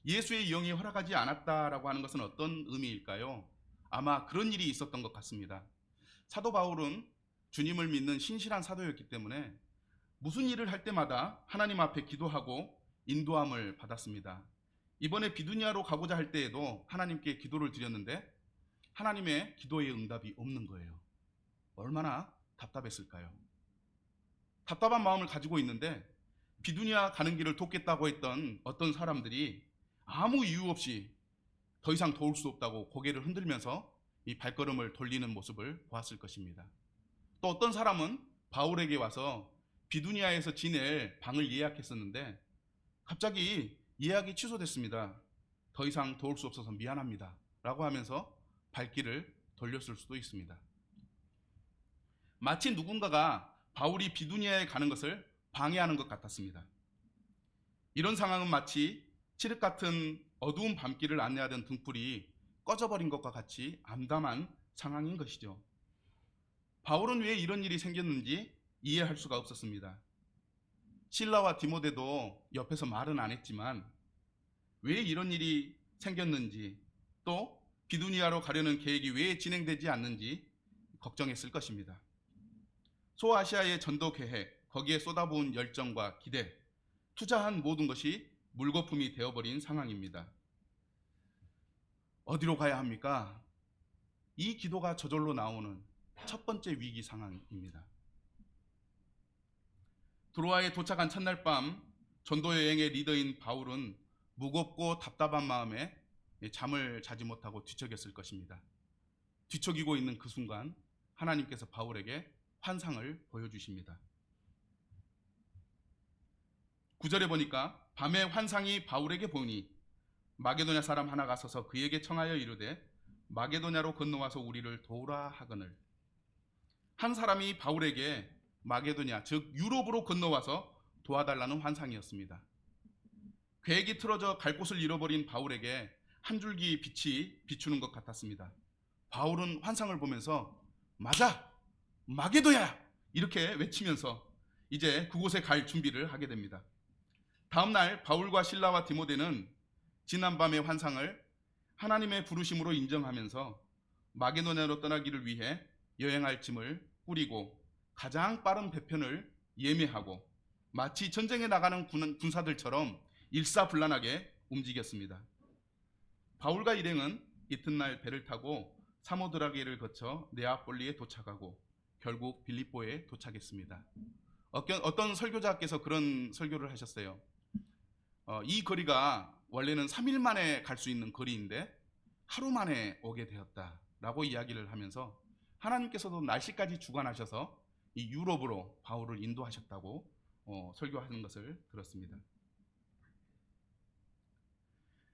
예수의 영이 허락하지 않았다라고 하는 것은 어떤 의미일까요? 아마 그런 일이 있었던 것 같습니다. 사도 바울은 주님을 믿는 신실한 사도였기 때문에 무슨 일을 할 때마다 하나님 앞에 기도하고 인도함을 받았습니다. 이번에 비두니아로 가고자 할 때에도 하나님께 기도를 드렸는데 하나님의 기도의 응답이 없는 거예요. 얼마나 답답했을까요? 답답한 마음을 가지고 있는데 비두니아 가는 길을 돕겠다고 했던 어떤 사람들이 아무 이유 없이 더 이상 도울 수 없다고 고개를 흔들면서 이 발걸음을 돌리는 모습을 보았을 것입니다. 또 어떤 사람은 바울에게 와서 비두니아에서 지낼 방을 예약했었는데 갑자기 예약이 취소됐습니다. 더 이상 도울 수 없어서 미안합니다 라고 하면서 발길을 돌렸을 수도 있습니다. 마치 누군가가 바울이 비두니아에 가는 것을 방해하는 것 같았습니다. 이런 상황은 마치 칠흑 같은 어두운 밤길을 안내하던 등불이 꺼져버린 것과 같이 암담한 상황인 것이죠. 바울은 왜 이런 일이 생겼는지 이해할 수가 없었습니다. 실라와 디모데도 옆에서 말은 안 했지만 왜 이런 일이 생겼는지 또 비두니아로 가려는 계획이 왜 진행되지 않는지 걱정했을 것입니다. 소아시아의 전도 계획, 거기에 쏟아부은 열정과 기대, 투자한 모든 것이 물거품이 되어버린 상황입니다. 어디로 가야 합니까? 이 기도가 저절로 나오는 첫 번째 위기 상황입니다. 드로아에 도착한 첫날 밤 전도 여행의 리더인 바울은 무겁고 답답한 마음에 잠을 자지 못하고 뒤척였을 것입니다. 뒤척이고 있는 그 순간 하나님께서 바울에게 환상을 보여주십니다. 9절에 보니까 밤에 환상이 바울에게 보니 마게도냐 사람 하나가 서서 그에게 청하여 이르되 마게도냐로 건너와서 우리를 도우라 하거늘. 한 사람이 바울에게 마게도냐 즉 유럽으로 건너와서 도와달라는 환상이었습니다. 계획이 틀어져 갈 곳을 잃어버린 바울에게 한 줄기 빛이 비추는 것 같았습니다. 바울은 환상을 보면서 맞아! 마게도야! 이렇게 외치면서 이제 그곳에 갈 준비를 하게 됩니다. 다음날 바울과 실라와 디모데는 지난밤의 환상을 하나님의 부르심으로 인정하면서 마게도냐로 떠나기를 위해 여행할 짐을 꾸리고 가장 빠른 배편을 예매하고 마치 전쟁에 나가는 군사들처럼 일사불란하게 움직였습니다. 바울과 일행은 이튿날 배를 타고 사모드라게를 거쳐 네아폴리에 도착하고 결국 빌립보에 도착했습니다. 어떤 설교자께서 그런 설교를 하셨어요. 이 거리가 원래는 3일 만에 갈 수 있는 거리인데 하루 만에 오게 되었다라고 이야기를 하면서 하나님께서도 날씨까지 주관하셔서 이 유럽으로 바울을 인도하셨다고 설교하는 것을 들었습니다.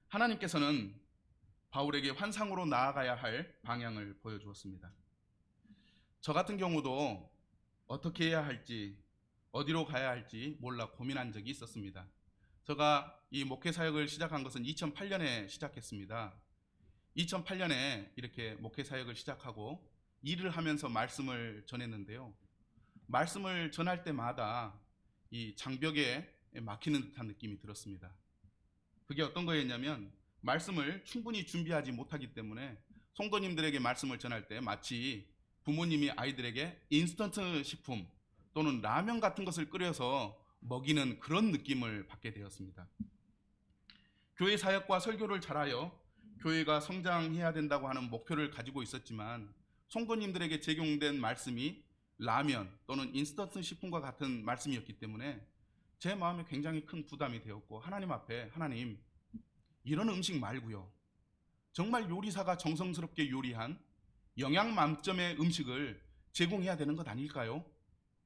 하나님께서는 바울에게 환상으로 나아가야 할 방향을 보여주었습니다. 저 같은 경우도 어떻게 해야 할지, 어디로 가야 할지 몰라 고민한 적이 있었습니다. 제가 이 목회 사역을 시작한 것은 2008년에 시작했습니다. 2008년에 이렇게 목회 사역을 시작하고 일을 하면서 말씀을 전했는데요. 말씀을 전할 때마다 이 장벽에 막히는 듯한 느낌이 들었습니다. 그게 어떤 거였냐면 말씀을 충분히 준비하지 못하기 때문에 성도님들에게 말씀을 전할 때 마치 부모님이 아이들에게 인스턴트 식품 또는 라면 같은 것을 끓여서 먹이는 그런 느낌을 받게 되었습니다. 교회 사역과 설교를 잘하여 교회가 성장해야 된다고 하는 목표를 가지고 있었지만 성도님들에게 제공된 말씀이 라면 또는 인스턴트 식품과 같은 말씀이었기 때문에 제 마음에 굉장히 큰 부담이 되었고 하나님 앞에 하나님 이런 음식 말고요. 정말 요리사가 정성스럽게 요리한 영양 만점의 음식을 제공해야 되는 것 아닐까요?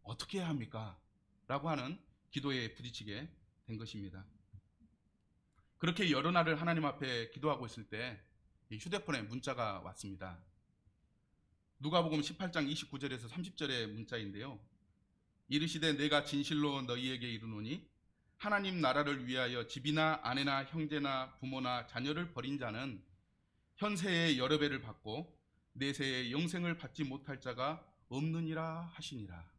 어떻게 해야 합니까? 라고 하는 기도에 부딪히게 된 것입니다. 그렇게 여러 날을 하나님 앞에 기도하고 있을 때 휴대폰에 문자가 왔습니다. 누가복음 18장 29절에서 30절의 문자인데요. 이르시되 내가 진실로 너희에게 이르노니 하나님 나라를 위하여 집이나 아내나 형제나 부모나 자녀를 버린 자는 현세에 여러 배를 받고 내세에 영생을 받지 못할 자가 없느니라 하시니라.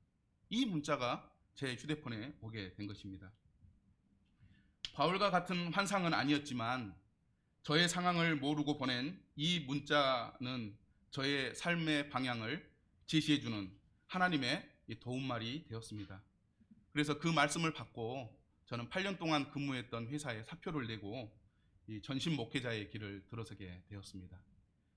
이 문자가 제 휴대폰에 오게 된 것입니다. 바울과 같은 환상은 아니었지만 저의 상황을 모르고 보낸 이 문자는 저의 삶의 방향을 제시해주는 하나님의 도움말이 되었습니다. 그래서 그 말씀을 받고 저는 8년 동안 근무했던 회사에 사표를 내고 전신 목회자의 길을 들어서게 되었습니다.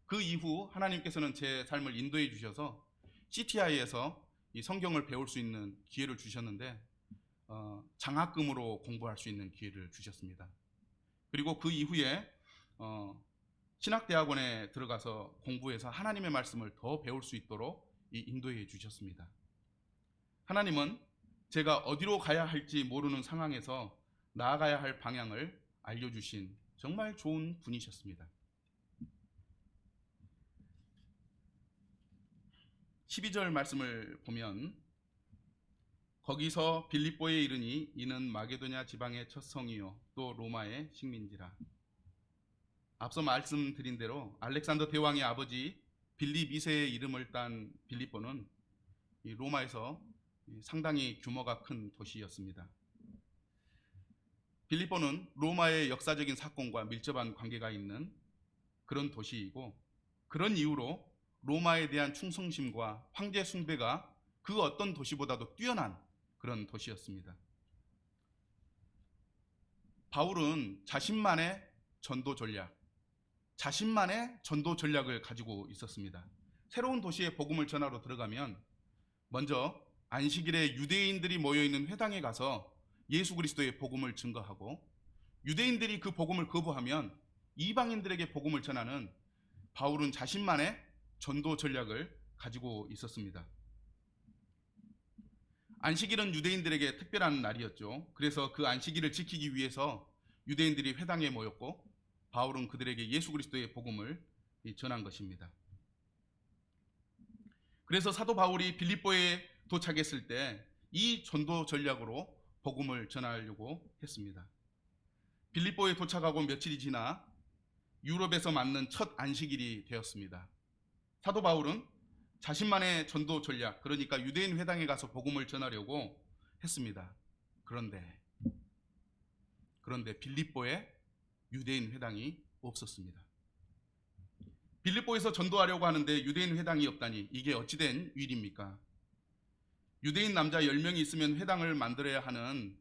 그 이후 하나님께서는 제 삶을 인도해 주셔서 CTI에서 이 성경을 배울 수 있는 기회를 주셨는데 장학금으로 공부할 수 있는 기회를 주셨습니다. 그리고 그 이후에 신학대학원에 들어가서 공부해서 하나님의 말씀을 더 배울 수 있도록 인도해 주셨습니다. 하나님은 제가 어디로 가야 할지 모르는 상황에서 나아가야 할 방향을 알려주신 정말 좋은 분이셨습니다. 12절 말씀을 보면 거기서 빌립보에 이르니 이는 마게도냐 지방의 첫 성이요 또 로마의 식민지라. 앞서 말씀드린 대로 알렉산더 대왕의 아버지 빌립 2세의 이름을 딴 빌립보는 이 로마에서 상당히 규모가 큰 도시였습니다. 빌립보는 로마의 역사적인 사건과 밀접한 관계가 있는 그런 도시이고 그런 이유로 로마에 대한 충성심과 황제 숭배가 그 어떤 도시보다도 뛰어난 그런 도시였습니다. 바울은 자신만의 전도 전략을 가지고 있었습니다. 새로운 도시에 복음을 전하러 들어가면 먼저 안식일에 유대인들이 모여있는 회당에 가서 예수 그리스도의 복음을 증거하고 유대인들이 그 복음을 거부하면 이방인들에게 복음을 전하는 바울은 자신만의 전도 전략을 가지고 있었습니다. 안식일은 유대인들에게 특별한 날이었죠. 그래서 그 안식일을 지키기 위해서 유대인들이 회당에 모였고 바울은 그들에게 예수 그리스도의 복음을 전한 것입니다. 그래서 사도 바울이 빌립보에 도착했을 때 이 전도 전략으로 복음을 전하려고 했습니다. 빌립보에 도착하고 며칠이 지나 유럽에서 맞는 첫 안식일이 되었습니다. 사도 바울은 자신만의 전도 전략, 그러니까 유대인 회당에 가서 복음을 전하려고 했습니다. 그런데 빌립보에 유대인 회당이 없었습니다. 빌립보에서 전도하려고 하는데 유대인 회당이 없다니 이게 어찌된 일입니까? 유대인 남자 10명이 있으면 회당을 만들어야 하는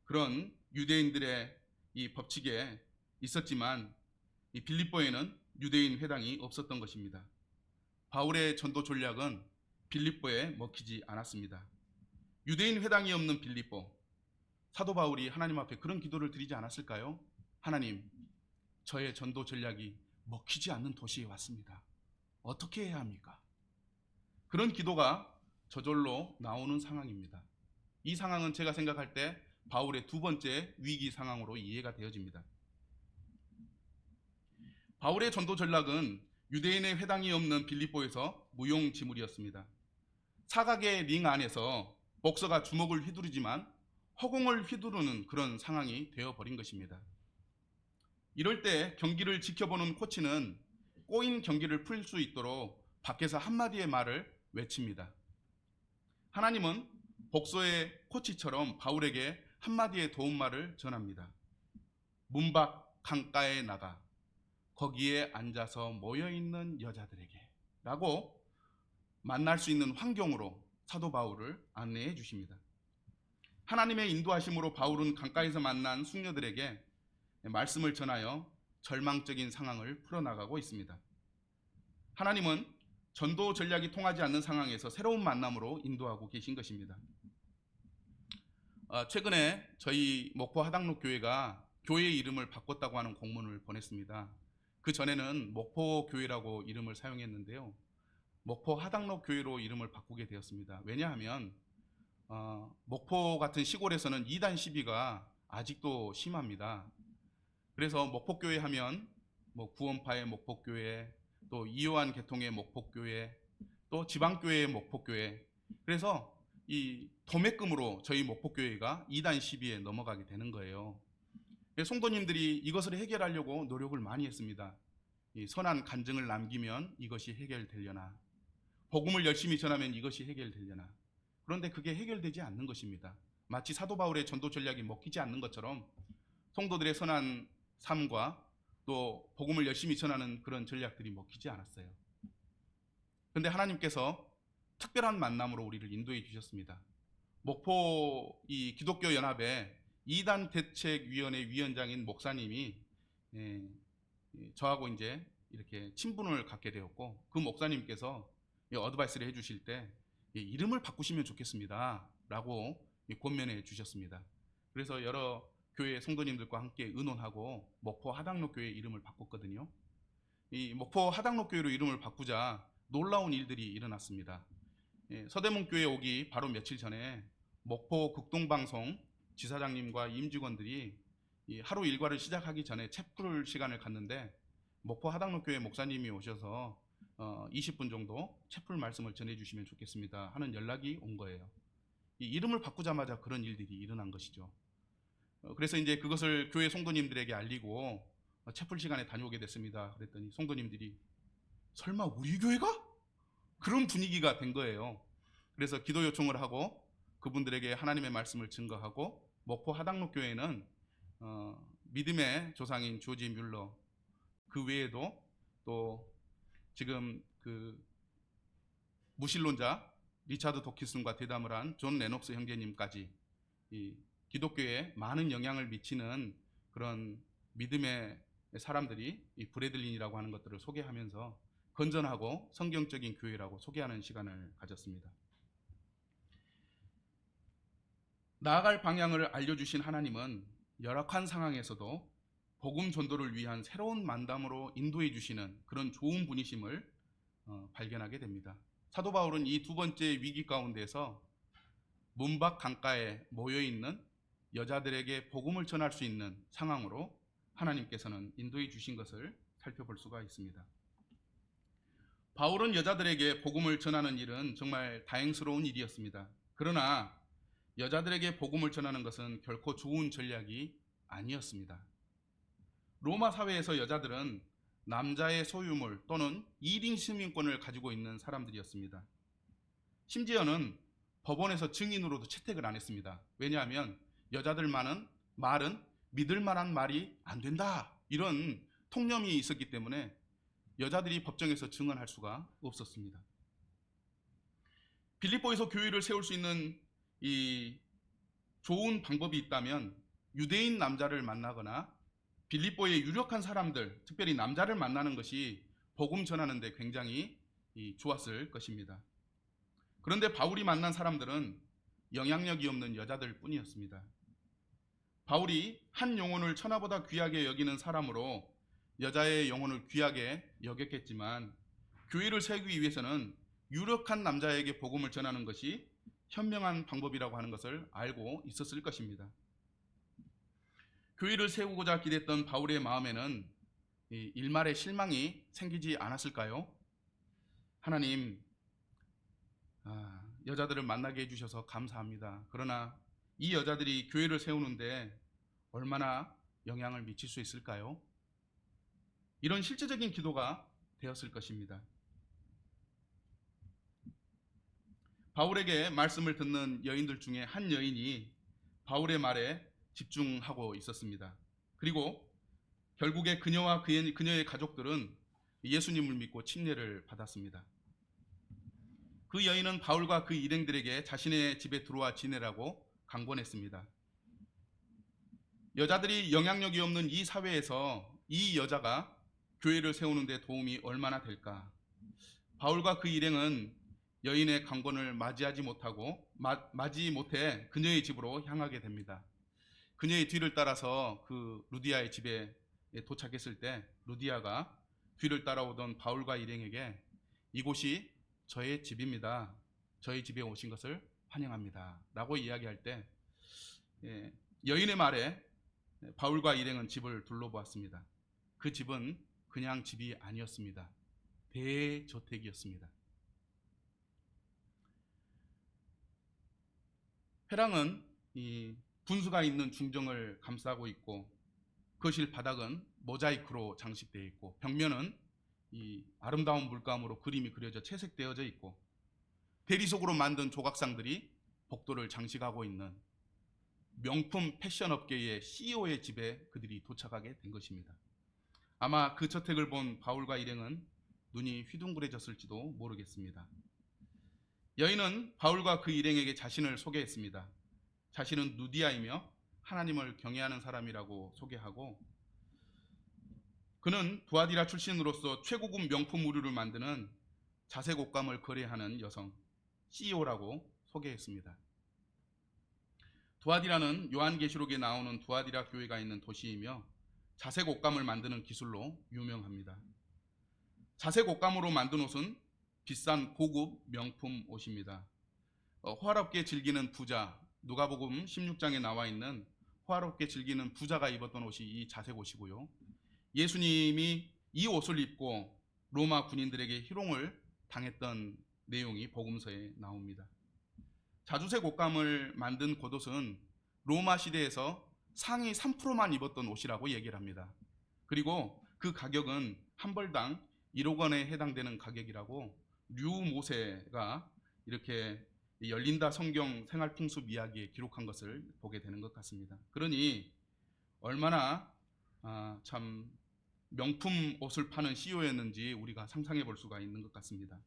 그런 유대인들의 이 법칙에 있었지만 이 빌립보에는 유대인 회당이 없었던 것입니다. 바울의 전도 전략은 빌립보에 먹히지 않았습니다. 유대인 회당이 없는 빌립보, 사도 바울이 하나님 앞에 그런 기도를 드리지 않았을까요? 하나님, 저의 전도 전략이 먹히지 않는 도시에 왔습니다. 어떻게 해야 합니까? 그런 기도가 저절로 나오는 상황입니다. 이 상황은 제가 생각할 때 바울의 두 번째 위기 상황으로 이해가 되어집니다. 바울의 전도 전략은 유대인의 회당이 없는 빌립보에서 무용지물이었습니다. 사각의 링 안에서 복서가 주먹을 휘두르지만 허공을 휘두르는 그런 상황이 되어버린 것입니다. 이럴 때 경기를 지켜보는 코치는 꼬인 경기를 풀 수 있도록 밖에서 한마디의 말을 외칩니다. 하나님은 복서의 코치처럼 바울에게 한마디의 도움말을 전합니다. 문 밖 강가에 나가 거기에 앉아서 모여있는 여자들에게 라고 만날 수 있는 환경으로 사도 바울을 안내해 주십니다. 하나님의 인도하심으로 바울은 강가에서 만난 숙녀들에게 말씀을 전하여 절망적인 상황을 풀어나가고 있습니다. 하나님은 전도 전략이 통하지 않는 상황에서 새로운 만남으로 인도하고 계신 것입니다. 최근에 저희 목포 하당로 교회가 교회 이름을 바꿨다고 하는 공문을 보냈습니다. 그 전에는 목포 교회라고 이름을 사용했는데요. 목포 하당로 교회로 이름을 바꾸게 되었습니다. 왜냐하면 목포 같은 시골에서는 이단 시비가 아직도 심합니다. 그래서 목포교회 하면 구원파의 목포교회, 또 이요한 계통의 목포교회, 또 지방교회의 목포교회, 그래서 이 도매금으로 저희 목포교회가 이단 시비에 넘어가게 되는 거예요. 성도님들이 이것을 해결하려고 노력을 많이 했습니다. 이 선한 간증을 남기면 이것이 해결되려나, 복음을 열심히 전하면 이것이 해결되려나. 그런데 그게 해결되지 않는 것입니다. 마치 사도 바울의 전도 전략이 먹히지 않는 것처럼 성도들의 선한 삶과 또 복음을 열심히 전하는 그런 전략들이 먹히지 않았어요. 그런데 하나님께서 특별한 만남으로 우리를 인도해 주셨습니다. 목포 이 기독교 연합의 이단 대책위원회 위원장인 목사님이 저하고 이제 이렇게 친분을 갖게 되었고, 그 목사님께서 어드바이스를 해주실 때 이름을 바꾸시면 좋겠습니다 라고 권면해 주셨습니다. 그래서 여러 교회 성도님들과 함께 의논하고 목포 하당로 교회 이름을 바꿨거든요. 이 목포 하당로 교회로 이름을 바꾸자 놀라운 일들이 일어났습니다. 서대문 교회 오기 바로 며칠 전에 목포 극동방송 지사장님과 임직원들이 하루 일과를 시작하기 전에 채플 시간을 갖는데 목포 하당로 교회 목사님이 오셔서 20분 정도 채플 말씀을 전해주시면 좋겠습니다 하는 연락이 온 거예요. 이 이름을 바꾸자마자 그런 일들이 일어난 것이죠. 그래서 이제 그것을 교회 성도님들에게 알리고 채플 시간에 다녀오게 됐습니다. 그랬더니 성도님들이 설마 우리 교회가? 그런 분위기가 된 거예요. 그래서 기도 요청을 하고 그분들에게 하나님의 말씀을 증거하고, 목포 하당로 교회는 믿음의 조상인 조지 뮬러, 그 외에도 또 지금 그 무신론자 리차드 도키슨과 대담을 한 존 레녹스 형제님까지 이 기독교에 많은 영향을 미치는 그런 믿음의 사람들이 이 브레들린이라고 하는 것들을 소개하면서 건전하고 성경적인 교회라고 소개하는 시간을 가졌습니다. 나아갈 방향을 알려주신 하나님은 열악한 상황에서도 복음 전도를 위한 새로운 만담으로 인도해 주시는 그런 좋은 분이심을 발견하게 됩니다. 사도 바울은 이 두 번째 위기 가운데서 문 밖 강가에 모여있는 여자들에게 복음을 전할 수 있는 상황으로 하나님께서는 인도해 주신 것을 살펴볼 수가 있습니다. 바울은 여자들에게 복음을 전하는 일은 정말 다행스러운 일이었습니다. 그러나 여자들에게 복음을 전하는 것은 결코 좋은 전략이 아니었습니다. 로마 사회에서 여자들은 남자의 소유물 또는 1인 시민권을 가지고 있는 사람들이었습니다. 심지어는 법원에서 증인으로도 채택을 안 했습니다. 왜냐하면 여자들만은 말은 믿을 만한 말이 안 된다, 이런 통념이 있었기 때문에 여자들이 법정에서 증언할 수가 없었습니다. 빌립보에서 교회를 세울 수 있는 이 좋은 방법이 있다면 유대인 남자를 만나거나 빌립보의 유력한 사람들, 특별히 남자를 만나는 것이 복음 전하는 데 굉장히 좋았을 것입니다. 그런데 바울이 만난 사람들은 영향력이 없는 여자들 뿐이었습니다. 바울이 한 영혼을 천하보다 귀하게 여기는 사람으로 여자의 영혼을 귀하게 여겼겠지만 교회를 세우기 위해서는 유력한 남자에게 복음을 전하는 것이 현명한 방법이라고 하는 것을 알고 있었을 것입니다. 교회를 세우고자 기댔던 바울의 마음에는 일말의 실망이 생기지 않았을까요? 하나님, 여자들을 만나게 해주셔서 감사합니다. 그러나 이 여자들이 교회를 세우는데 얼마나 영향을 미칠 수 있을까요? 이런 실제적인 기도가 되었을 것입니다. 바울에게 말씀을 듣는 여인들 중에 한 여인이 바울의 말에 집중하고 있었습니다. 그리고 결국에 그녀와 그녀의 가족들은 예수님을 믿고 침례를 받았습니다. 그 여인은 바울과 그 일행들에게 자신의 집에 들어와 지내라고 강권했습니다. 여자들이 영향력이 없는 이 사회에서 이 여자가 교회를 세우는 데 도움이 얼마나 될까? 바울과 그 일행은 여인의 강권을 맞이하지 못해 그녀의 집으로 향하게 됩니다. 그녀의 뒤를 따라서 그 루디아의 집에 도착했을 때 루디아가 뒤를 따라오던 바울과 일행에게 이곳이 저의 집입니다. 저희 집에 오신 것을 환영합니다. 라고 이야기할 때 여인의 말에 바울과 일행은 집을 둘러보았습니다. 그 집은 그냥 집이 아니었습니다. 대저택이었습니다. 회랑은 이 분수가 있는 중정을 감싸고 있고 거실 바닥은 모자이크로 장식되어 있고 벽면은 이 아름다운 물감으로 그림이 그려져 채색되어져 있고 대리석으로 만든 조각상들이 복도를 장식하고 있는 명품 패션 업계의 CEO의 집에 그들이 도착하게 된 것입니다. 아마 그 저택을 본 바울과 일행은 눈이 휘둥그레졌을지도 모르겠습니다. 여인은 바울과 그 일행에게 자신을 소개했습니다. 자신은 누디아이며 하나님을 경외하는 사람이라고 소개하고 그는 두아디라 출신으로서 최고급 명품 의류를 만드는 자색 옷감을 거래하는 여성 CEO라고 소개했습니다. 두아디라는 요한계시록에 나오는 두아디라 교회가 있는 도시이며 자색 옷감을 만드는 기술로 유명합니다. 자색 옷감으로 만든 옷은 비싼 고급 명품 옷입니다. 호화롭게 즐기는 부자, 누가복음 16장에 나와 있는 호화롭게 즐기는 부자가 입었던 옷이 이 자색 옷이고요. 예수님이 이 옷을 입고 로마 군인들에게 희롱을 당했던 내용이 복음서에 나옵니다. 자주색 옷감을 만든 겉옷은 로마 시대에서 상위 3%만 입었던 옷이라고 얘기를 합니다. 그리고 그 가격은 한 벌당 1억 원에 해당되는 가격이라고 류모세가 이렇게 열린다 성경 생활풍습 이야기에 기록한 것을 보게 되는 것 같습니다. 그러니 얼마나 참 명품 옷을 파는 CEO였는지 우리가 상상해 볼 수가 있는 것 같습니다.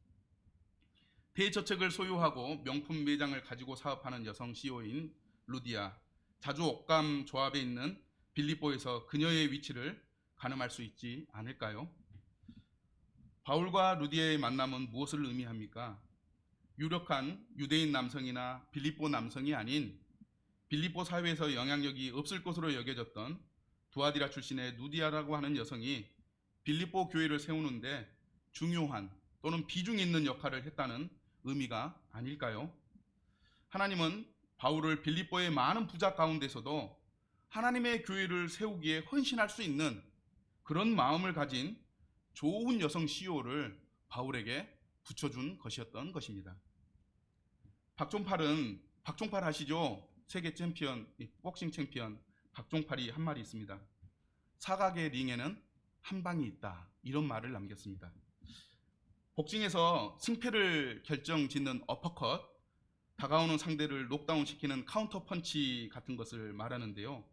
대저택을 소유하고 명품 매장을 가지고 사업하는 여성 CEO인 루디아, 자주 옷감 조합에 있는 빌립보에서 그녀의 위치를 가늠할 수 있지 않을까요? 바울과 루디아의 만남은 무엇을 의미합니까? 유력한 유대인 남성이나 빌립보 남성이 아닌 빌립보 사회에서 영향력이 없을 것으로 여겨졌던 두아디라 출신의 누디아라고 하는 여성이 빌립보 교회를 세우는데 중요한 또는 비중 있는 역할을 했다는 의미가 아닐까요? 하나님은 바울을 빌립보의 많은 부자 가운데서도 하나님의 교회를 세우기에 헌신할 수 있는 그런 마음을 가진 좋은 여성 CEO를 바울에게 붙여준 것이었던 것입니다. 박종팔 아시죠? 세계 챔피언, 복싱 챔피언 박종팔이 한 말이 있습니다. 사각의 링에는 한 방이 있다. 이런 말을 남겼습니다. 복싱에서 승패를 결정짓는 어퍼컷, 다가오는 상대를 녹다운시키는 카운터 펀치 같은 것을 말하는데요.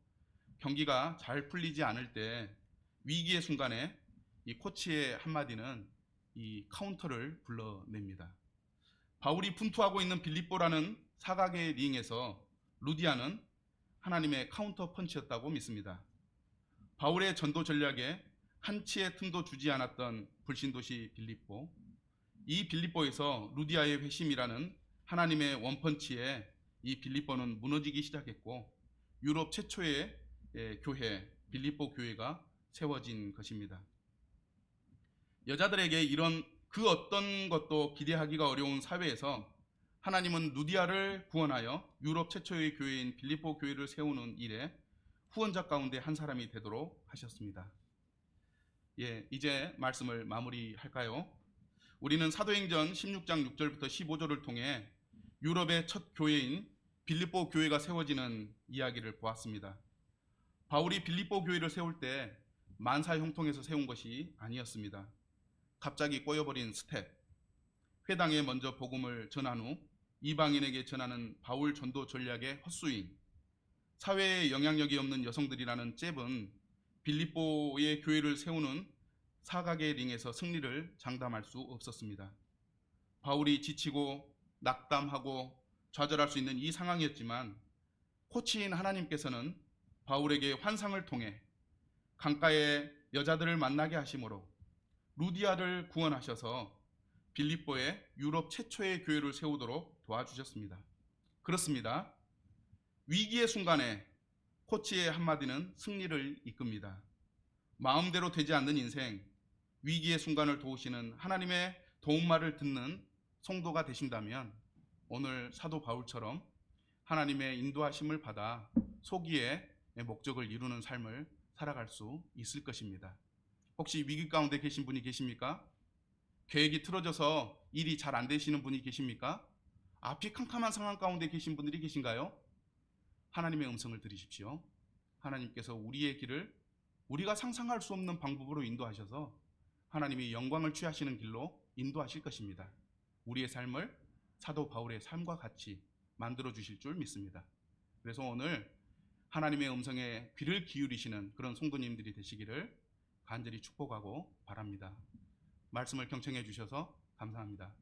경기가 잘 풀리지 않을 때 위기의 순간에 이 코치의 한마디는 이 카운터를 불러냅니다. 바울이 분투하고 있는 빌립보라는 사각의 링에서 루디아는 하나님의 카운터 펀치였다고 믿습니다. 바울의 전도 전략에 한치의 틈도 주지 않았던 불신도시 빌립보, 이 빌립보에서 루디아의 회심이라는 하나님의 원펀치에 이 빌립보는 무너지기 시작했고 유럽 최초의 교회, 빌립보 교회가 세워진 것입니다. 여자들에게 이런 그 어떤 것도 기대하기가 어려운 사회에서 하나님은 루디아를 구원하여 유럽 최초의 교회인 빌립보 교회를 세우는 일에 후원자 가운데 한 사람이 되도록 하셨습니다. 이제 말씀을 마무리할까요? 우리는 사도행전 16장 6절부터 15절을 통해 유럽의 첫 교회인 빌립보 교회가 세워지는 이야기를 보았습니다. 바울이 빌립보 교회를 세울 때 만사 형통에서 세운 것이 아니었습니다. 갑자기 꼬여버린 스텝, 회당에 먼저 복음을 전한 후 이방인에게 전하는 바울 전도 전략의 헛스윙, 사회에 영향력이 없는 여성들이라는 잽은 빌립보의 교회를 세우는 사각의 링에서 승리를 장담할 수 없었습니다. 바울이 지치고 낙담하고 좌절할 수 있는 이 상황이었지만 코치인 하나님께서는 바울에게 환상을 통해 강가의 여자들을 만나게 하심으로 루디아를 구원하셔서 빌립보에 유럽 최초의 교회를 세우도록 도와주셨습니다. 그렇습니다. 위기의 순간에 코치의 한마디는 승리를 이끕니다. 마음대로 되지 않는 인생, 위기의 순간을 도우시는 하나님의 도움말을 듣는 성도가 되신다면 오늘 사도 바울처럼 하나님의 인도하심을 받아 소기의 목적을 이루는 삶을 살아갈 수 있을 것입니다. 혹시 위기 가운데 계신 분이 계십니까? 계획이 틀어져서 일이 잘 안 되시는 분이 계십니까? 앞이 캄캄한 상황 가운데 계신 분들이 계신가요? 하나님의 음성을 들으십시오. 하나님께서 우리의 길을 우리가 상상할 수 없는 방법으로 인도하셔서 하나님이 영광을 취하시는 길로 인도하실 것입니다. 우리의 삶을 사도 바울의 삶과 같이 만들어 주실 줄 믿습니다. 그래서 오늘 하나님의 음성에 귀를 기울이시는 그런 성도님들이 되시기를 간절히 축복하고 바랍니다. 말씀을 경청해 주셔서 감사합니다.